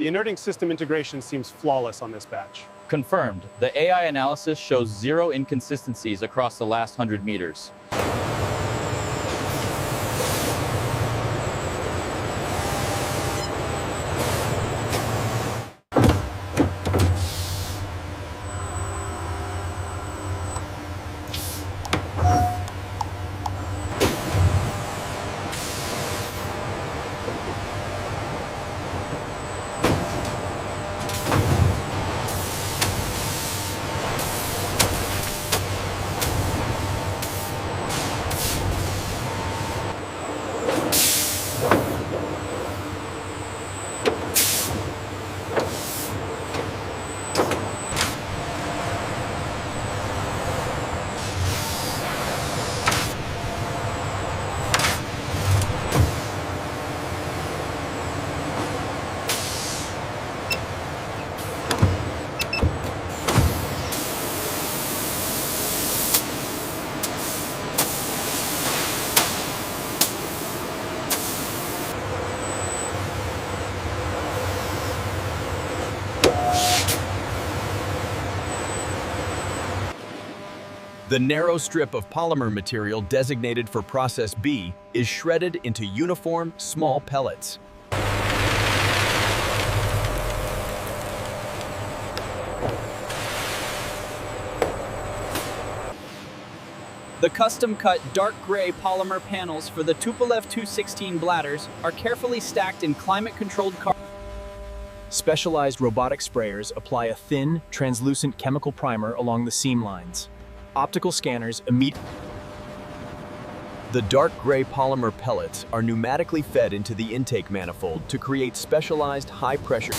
The inerting system integration seems flawless on this batch. Confirmed. The AI analysis shows 0 inconsistencies across the last 100 meters. The narrow strip of polymer material designated for Process B is shredded into uniform, small pellets. The custom-cut dark gray polymer panels for the Tupolev Tu-16 Bladders are carefully stacked in climate-controlled carbon. Specialized robotic sprayers apply a thin, translucent chemical primer along the seam lines. Optical scanners immediately. The dark gray polymer pellets are pneumatically fed into the intake manifold to create specialized high-pressure.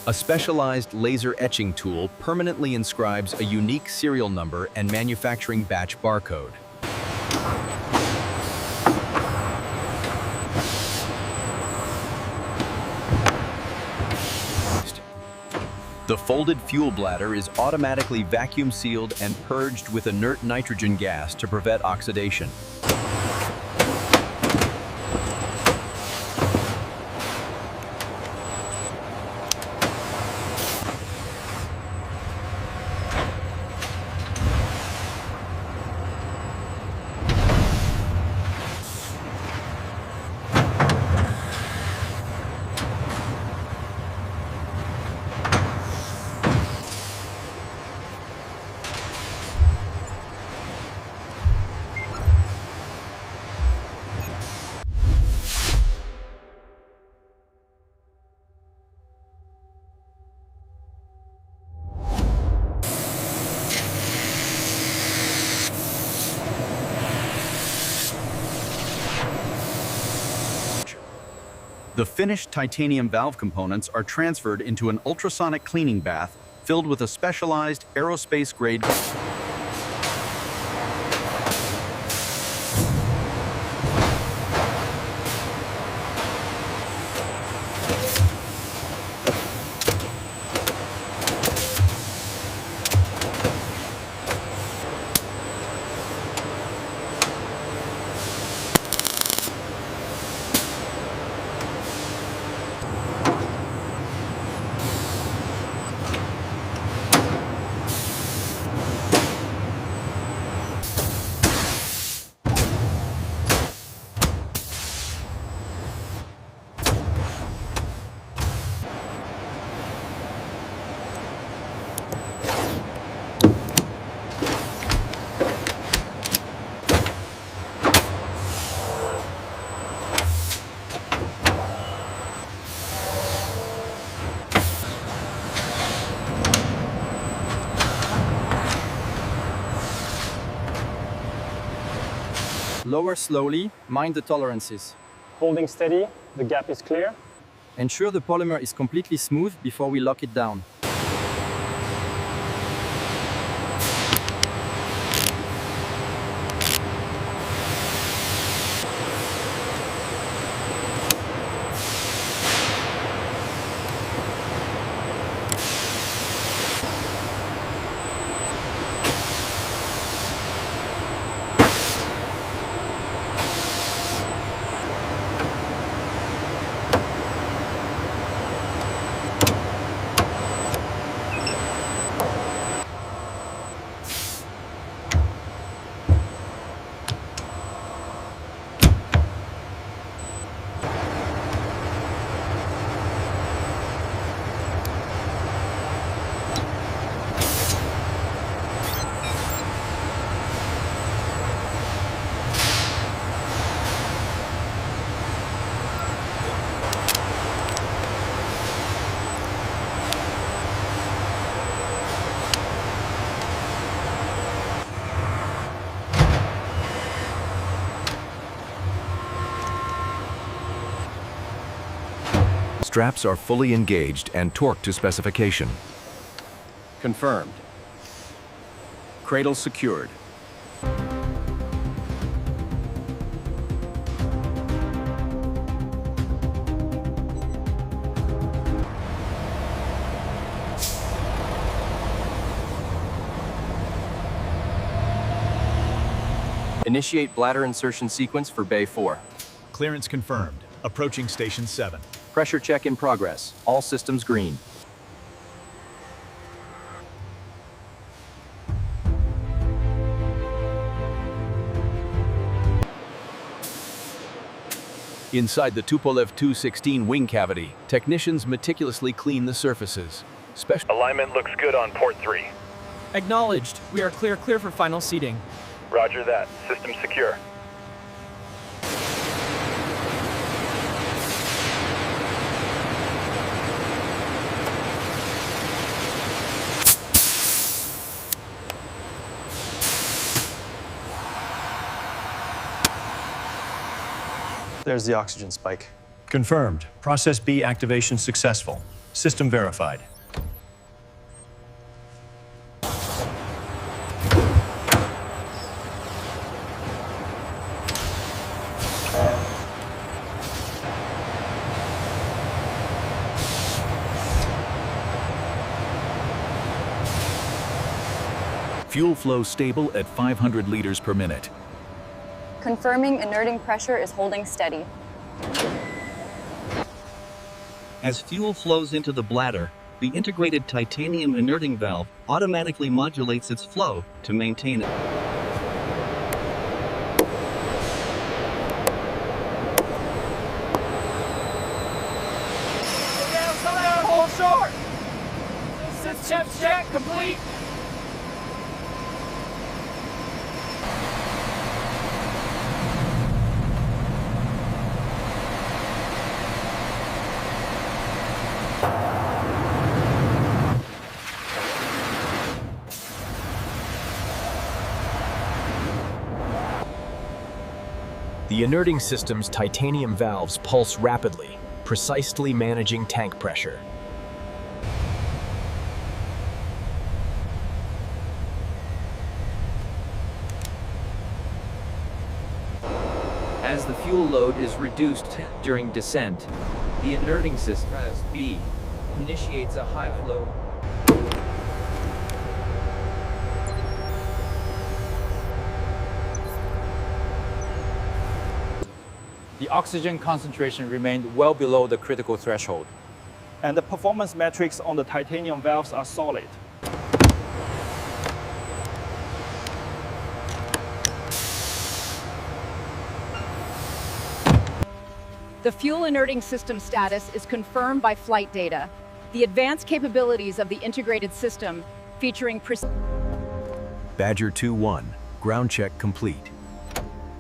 A specialized laser etching tool permanently inscribes a unique serial number and manufacturing batch barcode. The folded fuel bladder is automatically vacuum sealed and purged with inert nitrogen gas to prevent oxidation. The finished titanium valve components are transferred into an ultrasonic cleaning bath filled with a specialized aerospace-grade. Lower slowly, mind the tolerances. Holding steady, the gap is clear. Ensure the polymer is completely smooth before we lock it down. Straps are fully engaged and torqued to specification. Confirmed. Cradle secured. Initiate bladder insertion sequence for Bay 4. Clearance confirmed. Approaching Station 7. Pressure check in progress. All systems green. Inside the Tupolev Tu-16 wing cavity, technicians meticulously clean the surfaces. Alignment looks good on port 3. Acknowledged. We are clear for final seating. Roger that. System secure. There's the oxygen spike. Confirmed. Process B activation successful. System verified. Fuel flow stable at 500 liters per minute. Confirming inerting pressure is holding steady. As fuel flows into the bladder, the integrated titanium inerting valve automatically modulates its flow to maintain it. Slow down, hold short! Systems check complete! The inerting system's titanium valves pulse rapidly, precisely managing tank pressure. As the fuel load is reduced during descent, the inerting system B initiates a high flow. The oxygen concentration remained well below the critical threshold. And the performance metrics on the titanium valves are solid. The fuel inerting system status is confirmed by flight data. The advanced capabilities of the integrated system, featuring Badger 2-1, ground check complete.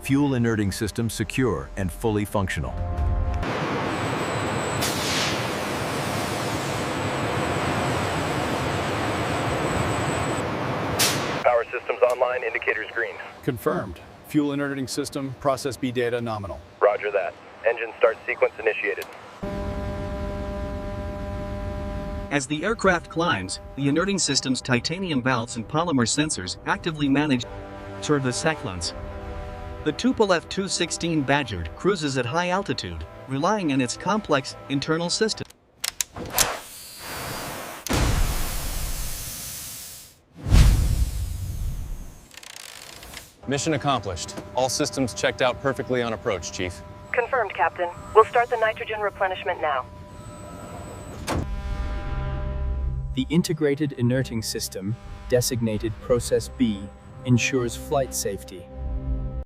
Fuel inerting system secure and fully functional. Power systems online, indicators green. Confirmed. Fuel inerting system, process B data nominal. Roger that. Engine start sequence initiated. As the aircraft climbs, the inerting system's titanium valves and polymer sensors actively manage the cyclones. The Tupolev Tu-16 Badger cruises at high altitude, relying on its complex internal system. Mission accomplished. All systems checked out perfectly on approach, Chief. Confirmed, Captain. We'll start the nitrogen replenishment now. The integrated inerting system, designated Process B, ensures flight safety.